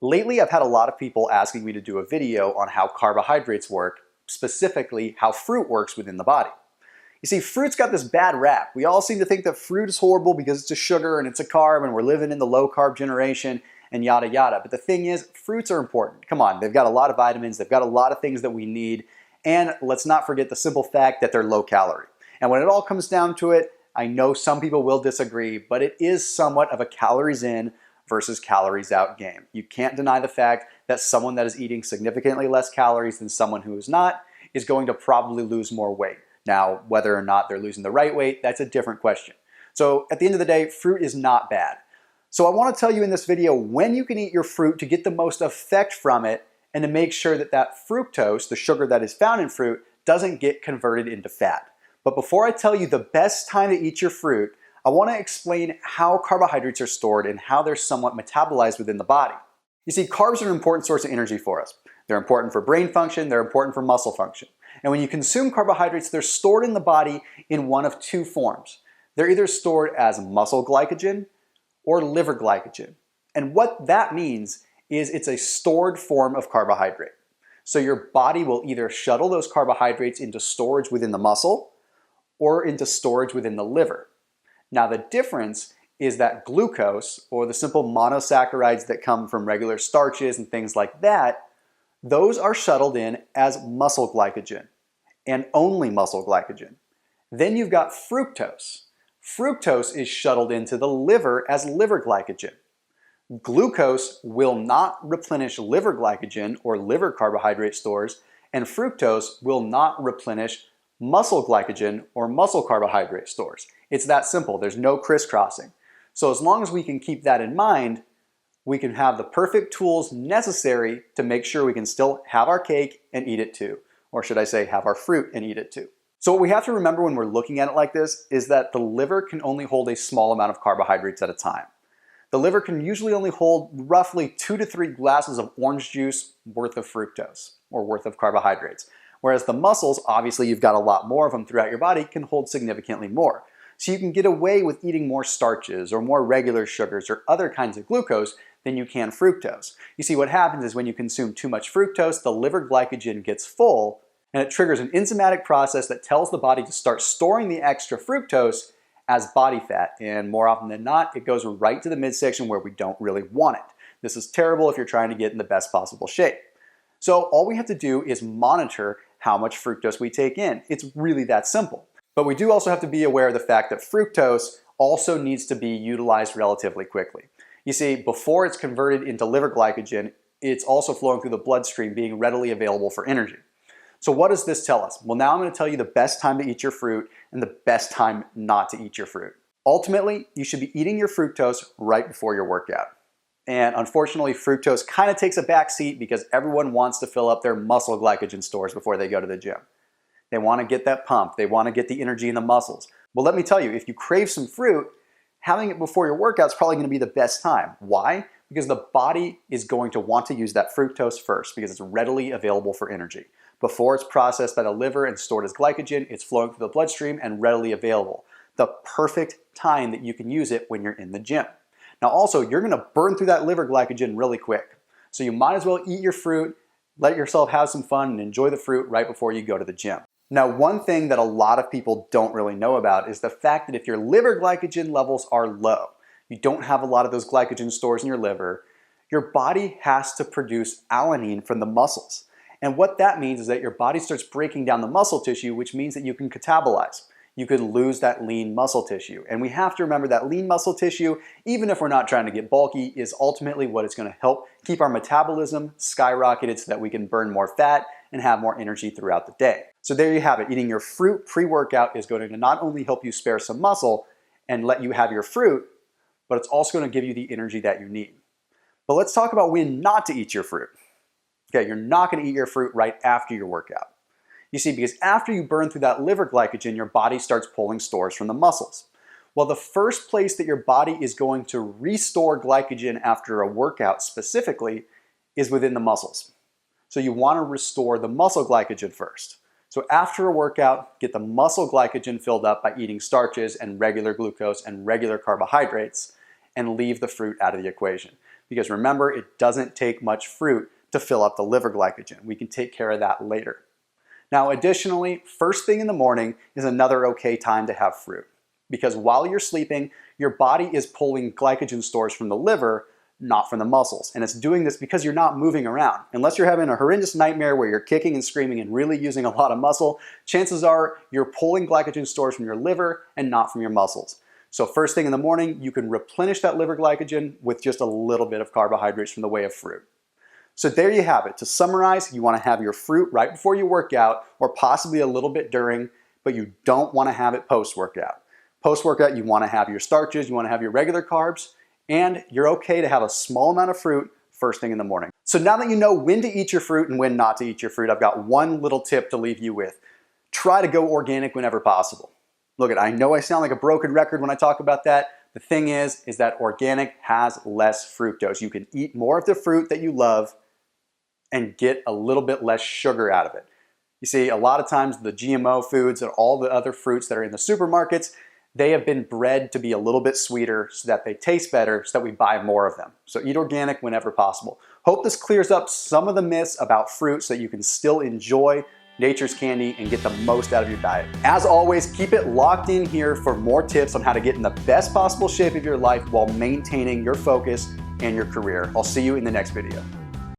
Lately, I've had a lot of people asking me to do a video on how carbohydrates work, specifically how fruit works within the body. You see, fruit's got this bad rap. We all seem to think that fruit is horrible because it's a sugar and it's a carb and we're living in the low carb generation and yada yada. But the thing is, fruits are important. Come on, they've got a lot of vitamins, they've got a lot of things that we need, and let's not forget the simple fact that they're low calorie. And when it all comes down to it, I know some people will disagree, but it is somewhat of a calories in versus calories out game. You can't deny the fact that someone that is eating significantly less calories than someone who is not is going to probably lose more weight. Now, whether or not they're losing the right weight, that's a different question. So at the end of the day, fruit is not bad. So I want to tell you in this video when you can eat your fruit to get the most effect from it and to make sure that that fructose, the sugar that is found in fruit, doesn't get converted into fat. But before I tell you the best time to eat your fruit, I want to explain how carbohydrates are stored and how they're somewhat metabolized within the body. You see, carbs are an important source of energy for us. They're important for brain function, they're important for muscle function. And when you consume carbohydrates, they're stored in the body in one of two forms. They're either stored as muscle glycogen or liver glycogen. And what that means is it's a stored form of carbohydrate. So your body will either shuttle those carbohydrates into storage within the muscle or into storage within the liver. Now the difference is that glucose, or the simple monosaccharides that come from regular starches and things like that, those are shuttled in as muscle glycogen, and only muscle glycogen. Then you've got fructose. Fructose is shuttled into the liver as liver glycogen. Glucose will not replenish liver glycogen or liver carbohydrate stores, and fructose will not replenish muscle glycogen or muscle carbohydrate stores. It's that simple. There's no crisscrossing. So as long as we can keep that in mind, we can have the perfect tools necessary to make sure we can still have our cake and eat it too. Or should I say, have our fruit and eat it too. So what we have to remember when we're looking at it like this is that the liver can only hold a small amount of carbohydrates at a time. The liver can usually only hold roughly 2 to 3 glasses of orange juice worth of fructose or worth of carbohydrates. Whereas the muscles, obviously you've got a lot more of them throughout your body, can hold significantly more. So you can get away with eating more starches or more regular sugars or other kinds of glucose than you can fructose. You see, what happens is when you consume too much fructose, the liver glycogen gets full and it triggers an enzymatic process that tells the body to start storing the extra fructose as body fat. And more often than not, it goes right to the midsection where we don't really want it. This is terrible if you're trying to get in the best possible shape. So all we have to do is monitor how much fructose we take in. It's really that simple. But we do also have to be aware of the fact that fructose also needs to be utilized relatively quickly. You see, before it's converted into liver glycogen, it's also flowing through the bloodstream, being readily available for energy. So what does this tell us? Well, now I'm going to tell you the best time to eat your fruit and the best time not to eat your fruit. Ultimately, you should be eating your fructose right before your workout. And unfortunately, fructose kind of takes a back seat because everyone wants to fill up their muscle glycogen stores before they go to the gym. They want to get that pump. They want to get the energy in the muscles. Well, let me tell you, if you crave some fruit, having it before your workout is probably going to be the best time. Why? Because the body is going to want to use that fructose first because it's readily available for energy. Before it's processed by the liver and stored as glycogen, it's flowing through the bloodstream and readily available. The perfect time that you can use it when you're in the gym. Now also, you're going to burn through that liver glycogen really quick. So you might as well eat your fruit, let yourself have some fun, and enjoy the fruit right before you go to the gym. Now, one thing that a lot of people don't really know about is the fact that if your liver glycogen levels are low, you don't have a lot of those glycogen stores in your liver, your body has to produce alanine from the muscles. And what that means is that your body starts breaking down the muscle tissue, which means that you can catabolize. You could lose that lean muscle tissue. And we have to remember that lean muscle tissue, even if we're not trying to get bulky, is ultimately what is going to help keep our metabolism skyrocketed so that we can burn more fat and have more energy throughout the day. So there you have it. Eating your fruit pre-workout is going to not only help you spare some muscle and let you have your fruit, but it's also going to give you the energy that you need. But let's talk about when not to eat your fruit. Okay, you're not going to eat your fruit right after your workout. You see, because after you burn through that liver glycogen, your body starts pulling stores from the muscles. Well, the first place that your body is going to restore glycogen after a workout specifically is within the muscles. So you want to restore the muscle glycogen first. So after a workout, get the muscle glycogen filled up by eating starches and regular glucose and regular carbohydrates, and leave the fruit out of the equation. because remember, it doesn't take much fruit to fill up the liver glycogen. We can take care of that later. Now, additionally, first thing in the morning is another okay time to have fruit, because while you're sleeping, your body is pulling glycogen stores from the liver, not from the muscles. And it's doing this because you're not moving around. Unless you're having a horrendous nightmare where you're kicking and screaming and really using a lot of muscle, chances are you're pulling glycogen stores from your liver and not from your muscles. So first thing in the morning, you can replenish that liver glycogen with just a little bit of carbohydrates from the way of fruit. So there you have it. To summarize, you want to have your fruit right before you work out, or possibly a little bit during, but you don't want to have it post-workout. Post-workout, you want to have your starches, you want to have your regular carbs, and you're okay to have a small amount of fruit first thing in the morning. So now that you know when to eat your fruit and when not to eat your fruit, I've got one little tip to leave you with. Try to go organic whenever possible. Look, I know I sound like a broken record when I talk about that. The thing is that organic has less fructose. You can eat more of the fruit that you love and get a little bit less sugar out of it. You see, a lot of times the GMO foods and all the other fruits that are in the supermarkets, they have been bred to be a little bit sweeter so that they taste better, so that we buy more of them. So eat organic whenever possible. Hope this clears up some of the myths about fruit so that you can still enjoy nature's candy and get the most out of your diet. As always, keep it locked in here for more tips on how to get in the best possible shape of your life while maintaining your focus and your career. I'll see you in the next video.